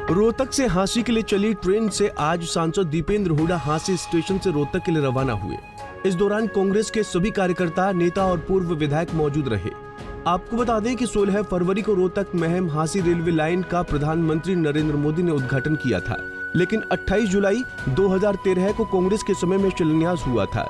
रोहतक से हांसी के लिए चली ट्रेन से आज सांसद दीपेंद्र हुड्डा हांसी स्टेशन से रोहतक के लिए रवाना हुए। इस दौरान कांग्रेस के सभी कार्यकर्ता, नेता और पूर्व विधायक मौजूद रहे। आपको बता दें कि 16 फरवरी को रोहतक महम हांसी रेलवे लाइन का प्रधानमंत्री नरेंद्र मोदी ने उद्घाटन किया था, लेकिन 28 जुलाई 2013 को कांग्रेस के समय में शिलान्यास हुआ था।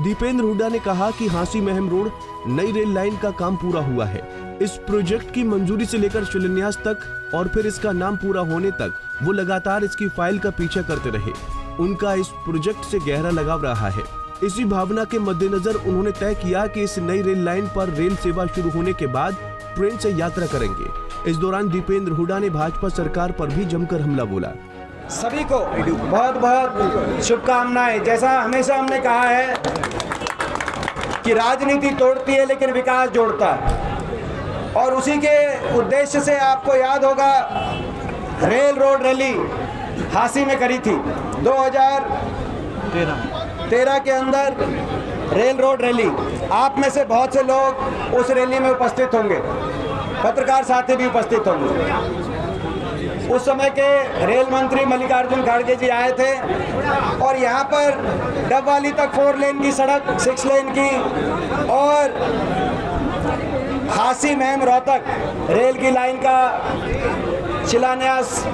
दीपेंद्र हुड्डा ने कहा कि हांसी महम रोड नई रेल लाइन का काम पूरा हुआ है। इस प्रोजेक्ट की मंजूरी से लेकर शिलान्यास तक और फिर इसका नाम पूरा होने तक वो लगातार इसकी फाइल का पीछा करते रहे। उनका इस प्रोजेक्ट से गहरा लगाव रहा है। इसी भावना के मद्देनजर उन्होंने तय किया कि इस नई रेल लाइन पर रेल सेवा शुरू होने के बाद ट्रेन से यात्रा करेंगे। इस दौरान दीपेंद्र हुड्डा ने भाजपा सरकार पर भी जमकर हमला बोला। सभी को बहुत बहुत शुभकामनाएं। जैसा हमेशा हमने कहा है कि राजनीति तोड़ती है लेकिन विकास जोड़ता है, और उसी के उद्देश्य से आपको याद होगा रेल रोड रैली हांसी में करी थी 2013 के अंदर रेल रोड रैली। आप में से बहुत से लोग उस रैली में उपस्थित होंगे, पत्रकार साथी भी उपस्थित होंगे। उस समय के रेल मंत्री मल्लिकार्जुन खड़गे जी आए थे और यहाँ पर डबवाली तक 4 लेन की सड़क 6 लेन की और हांसी महम रोहतक रेल की लाइन का शिलान्यास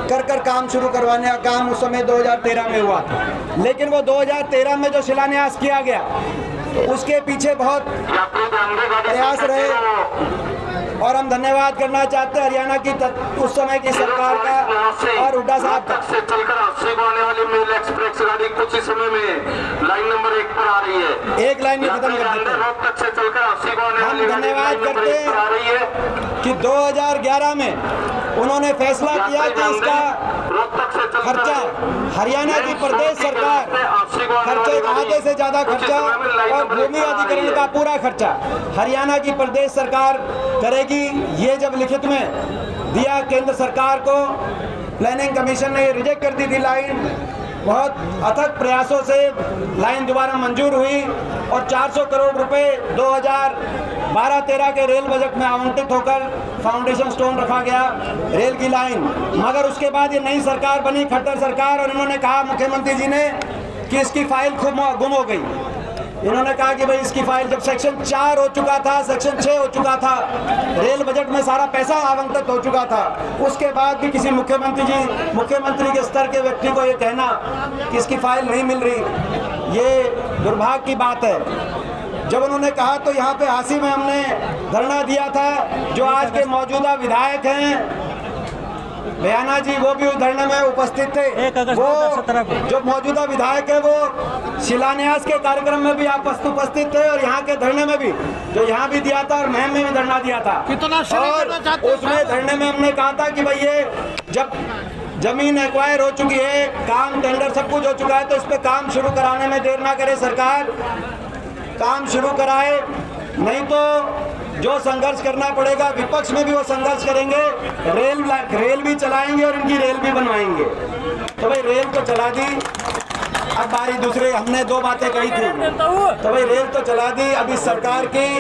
कर काम शुरू करवाने का काम उस समय 2013 में हुआ था। लेकिन वो 2013 में जो शिलान्यास किया गया उसके पीछे बहुत प्रयास रहे, और हम धन्यवाद करना चाहते हैं हरियाणा की उस समय की सरकार का और हुड्डा साहब का। से चलकर 80 को आने वाली मेल एक्सप्रेस गाड़ी कुछ ही समय में लाइन नंबर 1 पर आ रही है। एक लाइन में खत्म कर देते हैं। रोहतक से चलकर 80 को आने वाली हम धन्यवाद करते हैं कि 2011 में उन्होंने फैसला किया कि इसका खर्चा हरियाणा की प्रदेश सरकार खर्चे आधे से ज्यादा खर्चा और भूमि अधिग्रहण का पूरा खर्चा हरियाणा की प्रदेश सरकार करेगी। ये जब लिखित में दिया केंद्र सरकार को, प्लानिंग कमीशन ने रिजेक्ट कर दी थी लाइन। बहुत अथक प्रयासों से लाइन दोबारा मंजूर हुई और 400 करोड़ रुपए 2012-13 के रेल बजट में आवंटित होकर फाउंडेशन स्टोन रखा गया रेल की लाइन। मगर उसके बाद ये नई सरकार बनी, खट्टर सरकार, और इन्होंने कहा मुख्यमंत्री जी ने कि इसकी फाइल गुम हो गई। इन्होंने कहा कि भाई इसकी फाइल, जब सेक्शन 4 हो चुका था, सेक्शन 6 हो चुका था, रेल बजट में सारा पैसा आवंटित हो चुका था, उसके बाद भी किसी मुख्यमंत्री के स्तर के व्यक्ति को ये कहना कि इसकी फाइल नहीं मिल रही, ये दुर्भाग्य की बात है। जब उन्होंने कहा तो यहाँ पे हांसी में हमने धरना दिया था। जो आज के मौजूदा विधायक हैं बयाना जी, वो भी उस धरने में उपस्थित थे। वो जो मौजूदा विधायक है वो शिलान्यास के कार्यक्रम में भी आप उपस्थित थे और यहाँ के धरने में भी, जो यहाँ भी दिया था और महम में भी धरना दिया था। और उसमें धरने में हमने कहा था कि भाई ये जब जमीन एक्वायर हो चुकी है, काम टेंडर सब कुछ हो चुका है, तो इस पे काम शुरू कराने में देर ना करे सरकार, काम शुरू कराए, नहीं तो जो संघर्ष करना पड़ेगा विपक्ष में भी वो संघर्ष करेंगे, रेल भी चलाएंगे और इनकी रेल भी बनवाएंगे। तो भाई रेल तो चला दी, अब बारी दूसरे, हमने 2 बातें कही थी, तो भाई रेल तो चला दी, अभी सरकार की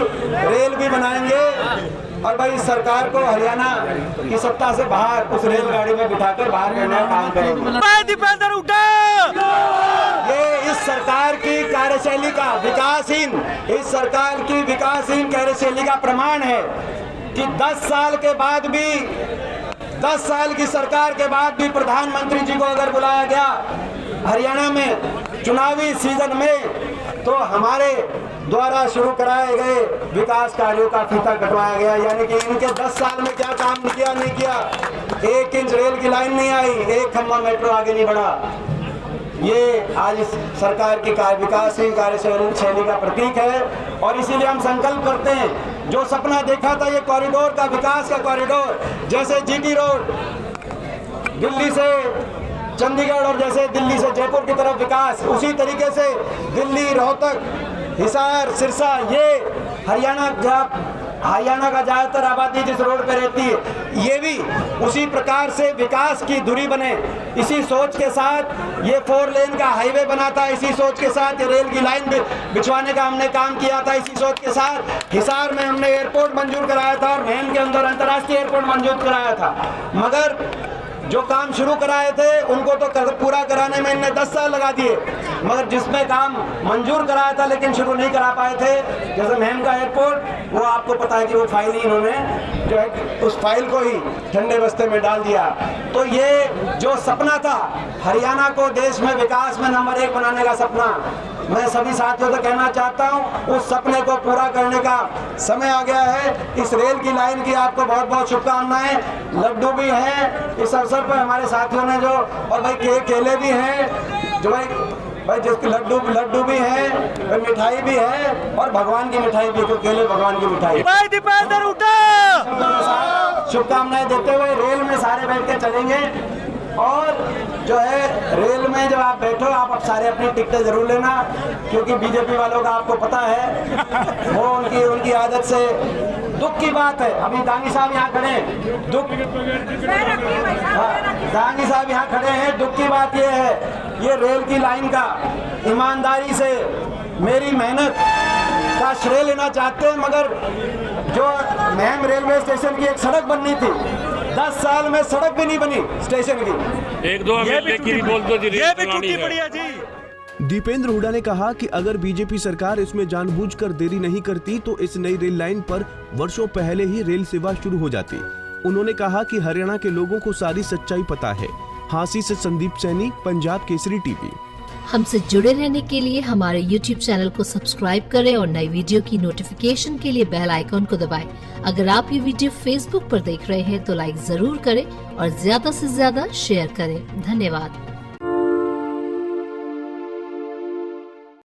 रेल भी बनाएंगे और भाई सरकार को हरियाणा की सत्ता से बाहर उस रेलगाड़ी में बिठाकर बाहर करने का काम करेंगे। दीपेंद्र हुड्डा ये इस सरकार की कार्यशैली का इस सरकार की विकासहीन कार्यशैली का प्रमाण है कि 10 साल के बाद भी, 10 साल की सरकार के बाद भी प्रधानमंत्री जी को अगर बुलाया गया हरियाणा में चुनावी सीजन में, तो हमारे द्वारा शुरू कराए गए विकास कार्यों का फीता कटवाया गया। यानी कि इनके 10 साल में क्या काम नहीं किया। 1 इंच रेल की लाइन नहीं आई, 1 खंभा मेट्रो आगे नहीं बढ़ा। ये आज इस सरकार की विकासहीन कार्यशैली का प्रतीक है और इसीलिए हम संकल्प करते हैं, जो सपना देखा था ये कॉरिडोर का, विकास का कॉरिडोर, जैसे जीटी रोड दिल्ली से चंडीगढ़ और जैसे दिल्ली से जयपुर की तरफ विकास, उसी तरीके से दिल्ली, रोहतक, हिसार, सिरसा, ये हरियाणा का ज़्यादातर आबादी जिस रोड पे रहती है, ये भी उसी प्रकार से विकास की धुरी बने, इसी सोच के साथ ये 4 लेन का हाईवे बना था, इसी सोच के साथ ये रेल की लाइन बिछवाने का हमने काम किया था, इसी सोच के साथ हिसार में हमने एयरपोर्ट मंजूर कराया था और महम के अंदर अंतर्राष्ट्रीय एयरपोर्ट मंजूर कराया था। मगर जो काम शुरू कराए थे उनको तो पूरा कराने में इनने 10 साल लगा दिए, मगर जिसमें काम मंजूर कराया था लेकिन शुरू नहीं करा पाए थे, जैसे महम का एयरपोर्ट, वो आपको पता है कि वो फाइल ही इन्होंने जो है उस फाइल को ही ठंडे बस्ते में डाल दिया। तो ये जो सपना था हरियाणा को देश में विकास में नंबर 1 बनाने का सपना, मैं सभी साथियों से कहना चाहता हूं, उस सपने को पूरा करने का समय आ गया है। इस रेल की लाइन की आपको बहुत बहुत शुभकामनाएं। लड्डू भी हैं इस अवसर पर हमारे साथियों ने जो, और भाई केले भी हैं जो भाई जिसके लड्डू भी है, मिठाई भी है और भगवान की मिठाई भी, तो केले भगवान की मिठाई। शुभकामनाएं देते हुए रेल में सारे बैठ के चलेंगे, और जो है रेल में जब आप बैठो आप अब सारे अपनी टिकटें जरूर लेना, क्योंकि बीजेपी वालों का आपको पता है वो उनकी आदत से। दुख की बात है, अभी दांगी साहब यहाँ खड़े हैं, दांगी साहब यहाँ खड़े हैं, दुख की बात ये है, ये रेल की लाइन का ईमानदारी से मेरी मेहनत का श्रेय लेना चाहते हैं, मगर जो महम रेलवे स्टेशन की एक सड़क बननी थी, 10 साल में सड़क भी नहीं बनी स्टेशन की। एक दो ये भी टूटी पड़ी है जी। दीपेंद्र हुड्डा ने कहा कि अगर बीजेपी सरकार इसमें जानबूझकर देरी नहीं करती तो इस नई रेल लाइन पर वर्षों पहले ही रेल सेवा शुरू हो जाती। उन्होंने कहा कि हरियाणा के लोगों को सारी सच्चाई पता है। हांसी से संदीप सैनी, पंजाब केसरी टीवी। हमसे जुड़े रहने के लिए हमारे YouTube चैनल को सब्सक्राइब करें और नई वीडियो की नोटिफिकेशन के लिए बेल आइकॉन को दबाएं। अगर आप ये वीडियो Facebook पर देख रहे हैं तो लाइक जरूर करें और ज्यादा से ज्यादा शेयर करें। धन्यवाद।